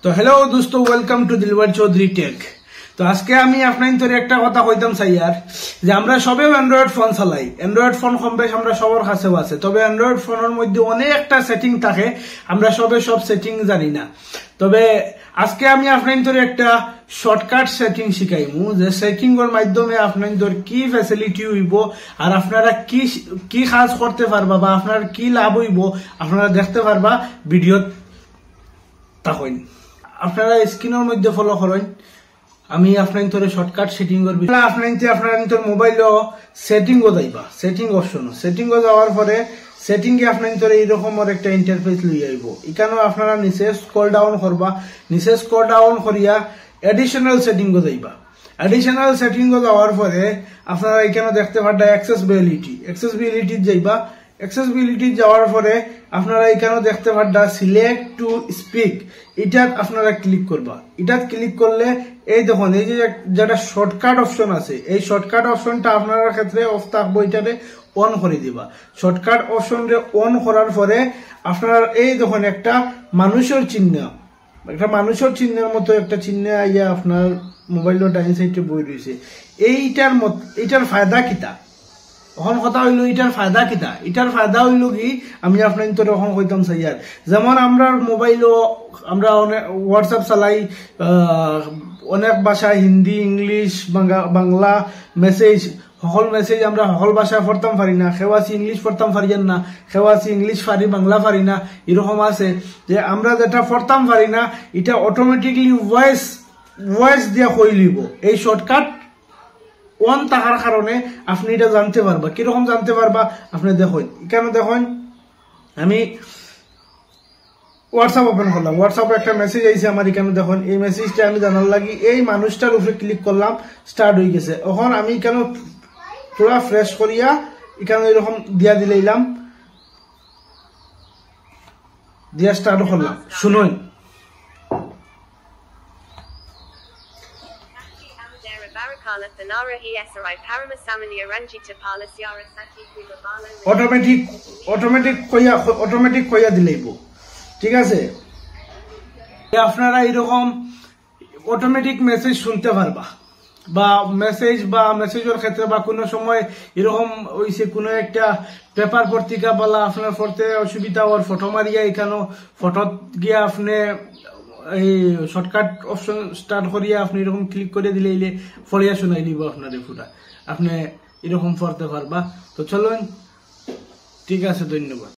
তো হ্যালো দোস্ত, welcome to Dilbar Chowdhury tech. তো আজকে আমি আপনার একটা কথা কইতাম চাইয়ার যে আমরা সবেও অ্যান্ড্রয়েড ফোন চালাই। অ্যান্ড্রয়েড ফোন কম বেশ আমরা সবার কাছেও আছে, তবে অ্যান্ড্রয়েড ফোনের মধ্যে অনেকটা সেটিং থাকে, আমরা সবে সব সেটিং জানি না। তবে আজকে আমি আপনার একটা শর্টকাট সেটিং শিখাইমু, যে সেটিং এর মাধ্যমে আপনার কি ফ্যাসিলিটি হইব আর আপনারা কি কি কাজ করতে পারবা বা আপনার কি লাভ হইব আপনারা দেখতে পারবা ভিডিও তখন। আপনারা স্ক্রিনের মধ্যে ফলো করেন, আমি আপনার শর্টকাট সেটিং করবি। আপনার মোবাইলও সেটিংও যাইবা, সেটিং অপশন সেটিংও যাওয়ার পরে সেটিং এ আপনার এইরকম একটা ইন্টারফেস লই আইব। এখানেও আপনারা নিচে স্ক্রল ডাউন করবা, নিচে স্ক্রল ডাউন করিয়া এডিশনাল সেটিংও যাইবা। এডিশনাল সেটিংও যাওয়ার পরে আপনারা এখানে দেখতে পারবেন অ্যাক্সেসিবিলিটি যাইবা। অ্যাক্সেসিবিলিটি যাওয়ার পরে আপনারা এখানে দেখতে পারবেন সিলেক্ট টু স্পিক, এটা আপনারা ক্লিক করবা। এটা ক্লিক করলে এই দেখুন এই যে যেটা শর্টকাট অপশন আছে, এই শর্টকাট অপশনটা আপনার ক্ষেত্রে অফ থাকবো, এটারে অন করে দিবা। শর্টকাট অপশনরে অন করার পরে আপনার এই দেখুন একটা মানুষের চিহ্ন, একটা মানুষের চিহ্নের মতো একটা চিহ্ন আইয়া আপনার মোবাইলের ডাইন সাইডে বই রয়েছে। এইটার ফায়দা কিতা এখন কথা হইলো, এটার ফায়দা কিতা? এটার ফায়দা হইলো কি আমি আপনার এখন কইতাম চাইয়ার, যেমন আমরা মোবাইলও আমরা অনেক হোয়াটসঅ্যাপ চালাই, অনেক ভাষা হিন্দি, ইংলিশ, বাংলা মেসেজ, সকল মেসেজ আমরা সকল ভাষায় পড়তাম পারি না। কেউ আছে ইংলিশ পড়তাম পারিয়েন না, কেউ আছে ইংলিশ পারি বাংলা পারি না। এরকম আছে যে আমরা যেটা পড়তাম পারি না এটা অটোমেটিকলি ভয়েস দিয়া কই লিব। এই শর্টকাট ওয়ান থাকার কারণে আপনি এটা জানতে পারবা। কিরকম জানতে পারবা আপনি দেখুন, কেন দেখুন আমি হোয়াটসঅ্যাপ ওপেন করলাম, হোয়াটসঅ্যাপে একটা মেসেজ আইছে আমার এখানে দেখুন। এই মেসেজটা আমি জানার লাগি এই মানুষটার উপরে ক্লিক করলাম, স্টার্ট হয়ে গেছে। এখন আমি কেন পুরা ফ্রেশ করিয়া এখানে এরকম দিয়া দিলাম, দিয়া স্টার্ট করলাম। শুনুন, অটোমেটিক কইয়া দিলেইব, ঠিক আছে? আপনারা এরকম অটোমেটিক মেসেজ শুনতে পারবা, বা মেসেজের ক্ষেত্রে বা কোনো সময় এরকম হইছে কোনো একটা পেপার পত্রিকা বলা আপনার পড়তে অসুবিধা হওয়ার ফটো মারিয়া এখানে ফটো গিয়া আপনি এই শর্টকাট অপশন স্টার্ট করিয়া আপনি এরকম ক্লিক করে দিলে ফলিয়া শোনাই দিব আপনার পুরা, আপনি এরকম পড়তে পারবা। তো চলুন, ঠিক আছে, ধন্যবাদ।